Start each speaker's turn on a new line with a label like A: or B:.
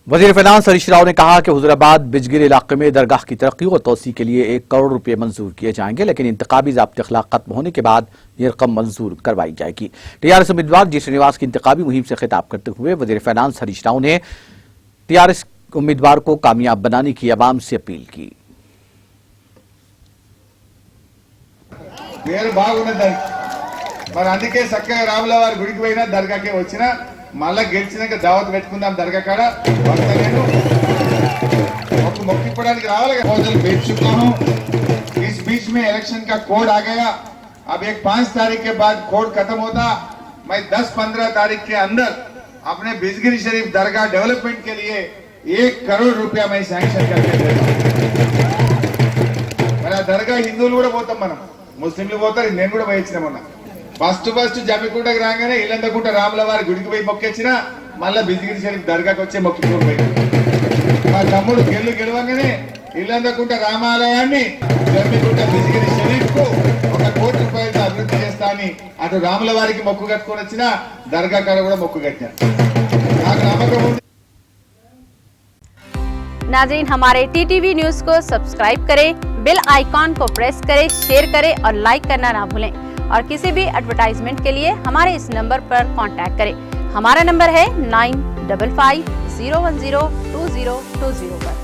A: वजीर फाइनेंस हरीश राव ने कहा कि हुजूराबाद बिजगिर इलाके में दरगाह की तरक्की और तोसी के लिए 1 करोड़ रुपए मंजूर किए जाएंगे, लेकिन इंतखाबी ज़ाब्ते अखलाक खत्म होने के बाद ये रकम मंजूर करवाई जाएगी। टीआरएस उम्मीदवार जी श्रीनिवास की इंतखाबी मुहिम से खिताब करते हुए वजीर फाइनेंस हरीश राव ने टीआरएस उम्मीदवार को कामयाब बनाने की अवाम से अपील की।
B: మరి అందుకే చక్కగా రాముల వారి గుడికి పోయినా దర్గాకే వచ్చినా మళ్ళా గెలిచినాక దావత్ పెట్టుకుందాం దర్గా కాడ వస్తా నేను మొక్కిపోవడానికి రావాలి ప్రపోजल भेज चुका हूं। इस बीच में इलेक्शन का कोड आ गया। अब 5 तारीख के बाद कोड खत्म होता, मैं 10-15 तारीख के अंदर अपने बिजगिरी शरीफ दरगाह डेवलपमेंट के लिए 1 करोड़ रुपया मैं सैंक्शन करके देता हूं। మన దర్గా హిందువులు కూడా పోతాం, మనం ముస్లింలు పోతారు, నేను కూడా పోయించిన మొన్న ఫస్ట్ జమ్మికుంటకి రాగానే ఇల్లందకుంట రాముల వారి గుడికి పోయి మొక్కొచ్చినా మళ్ళా బిజిగిరి షరీఫ్ దర్గాకి వచ్చే మొక్కుకోపోయి మా తమ్ముడు గెలవగానే ఇల్లందకుంట రామాలయాన్ని జమ్మికుంట బిజిగిరి షరీఫ్ కు 1 కోటి రూపాయలతో అభివృద్ధి చేస్తా అని అటు రాముల వారికి మొక్కు కట్టుకొని వచ్చిన దర్గా కాడ కూడా మొక్కు కట్టాను। నాకు నమ్మకం ఉంది।
C: नाज़रीन, हमारे टीटीवी न्यूज को सब्सक्राइब करें, बेल आइकॉन को प्रेस करें, शेयर करें और लाइक करना ना भूलें। और किसी भी एडवर्टाइजमेंट के लिए हमारे इस नंबर पर कांटेक्ट करें। हमारा नंबर है 9550102020 पर।